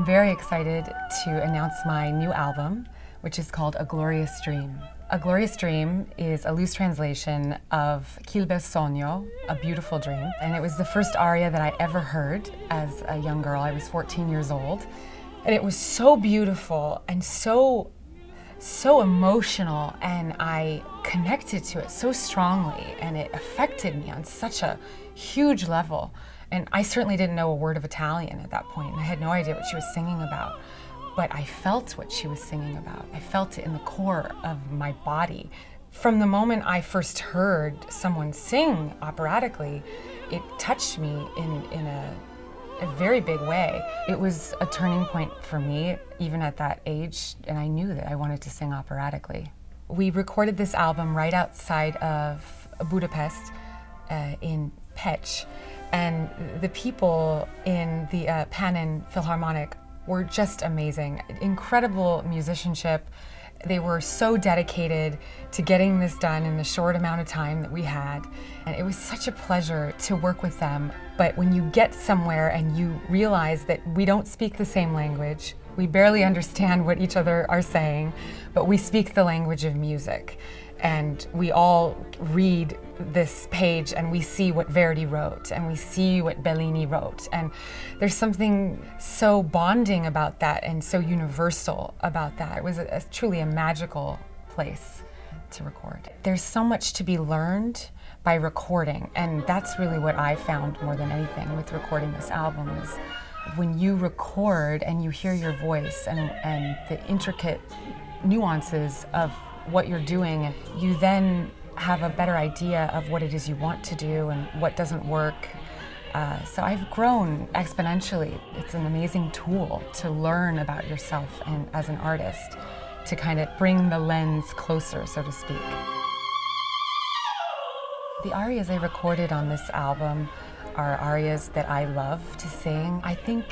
I'm very excited to announce my new album, which is called A Glorious Dream. A Glorious Dream is a loose translation of Quel bel sogno, a beautiful dream. And it was the first aria that I ever heard as a young girl. I was 14 years old. And it was so beautiful and so emotional, and I connected to it so strongly, and it affected me on such a huge level. And I certainly didn't know a word of Italian at that point, and I had no idea what she was singing about. But I felt what she was singing about. I felt it in the core of my body. From the moment I first heard someone sing operatically, it touched me in a very big way. It was a turning point for me, even at that age, and I knew that I wanted to sing operatically. We recorded this album right outside of Budapest, in Pécs, and the people in the Pannon Philharmonic were just amazing. Incredible musicianship. They were so dedicated to getting this done in the short amount of time that we had. And it was such a pleasure to work with them. But when you get somewhere and you realize that we don't speak the same language, we barely understand what each other are saying, but we speak the language of music. And we all read this page and we see what Verdi wrote and we see what Bellini wrote. And there's something so bonding about that and so universal about that. It was truly a magical place to record. There's so much to be learned by recording, and that's really what I found more than anything with recording this album is when you record and you hear your voice and the intricate nuances of what you're doing, and you then have a better idea of what it is you want to do and what doesn't work. So I've grown exponentially. It's an amazing tool to learn about yourself and as an artist, to kind of bring the lens closer, so to speak. The arias I recorded on this album are arias that I love to sing. I think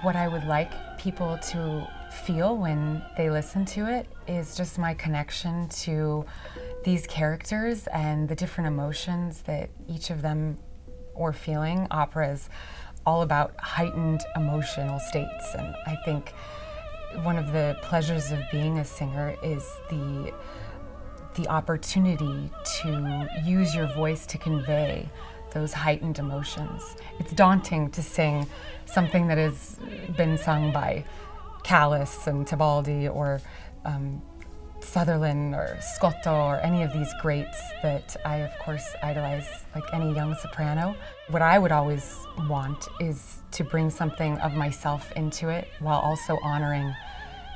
what I would like people to feel when they listen to it is just my connection to these characters and the different emotions that each of them were feeling. Opera is all about heightened emotional states, and I think one of the pleasures of being a singer is the opportunity to use your voice to convey those heightened emotions. It's daunting to sing something that has been sung by Callas and Tebaldi or Sutherland or Scotto or any of these greats that I, of course, idolize like any young soprano. What I would always want is to bring something of myself into it while also honoring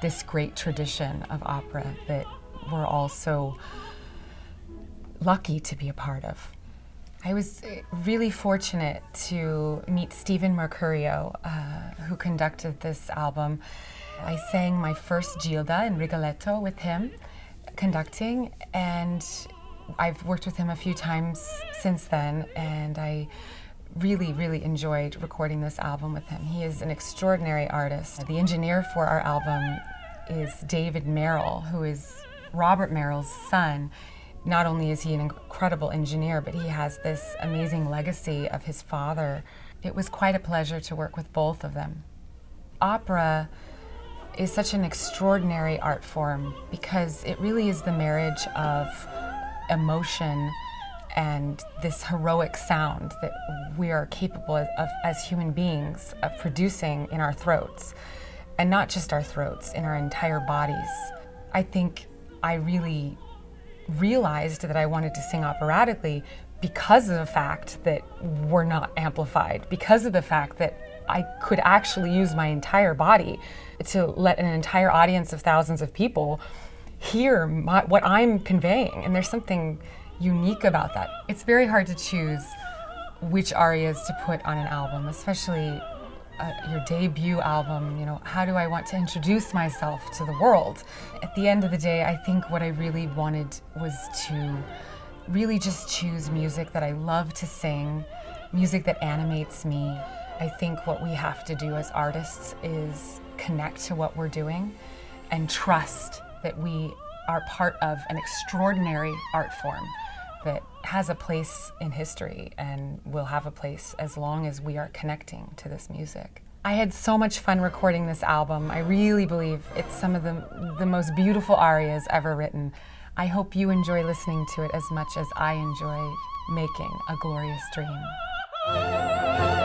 this great tradition of opera that we're all so lucky to be a part of. I was really fortunate to meet Stephen Mercurio, who conducted this album. I sang my first Gilda in Rigoletto with him, conducting, and I've worked with him a few times since then, and I really enjoyed recording this album with him. He is an extraordinary artist. The engineer for our album is David Merrill, who is Robert Merrill's son. Not only is he an incredible engineer, but he has this amazing legacy of his father. It was quite a pleasure to work with both of them. Opera is such an extraordinary art form because it really is the marriage of emotion and this heroic sound that we are capable of as human beings of producing in our throats, and not just our throats, in our entire bodies. I think I really realized that I wanted to sing operatically because of the fact that we're not amplified, because of the fact that I could actually use my entire body to let an entire audience of thousands of people hear what I'm conveying, and there's something unique about that. It's very hard to choose which arias to put on an album, especially your debut album. You know, how do I want to introduce myself to the world? At the end of the day, I think what I really wanted was to really just choose music that I love to sing, music that animates me. I think what we have to do as artists is connect to what we're doing and trust that we are part of an extraordinary art form that has a place in history and will have a place as long as we are connecting to this music. I had so much fun recording this album. I really believe it's some of the most beautiful arias ever written. I hope you enjoy listening to it as much as I enjoy making A Glorious Dream.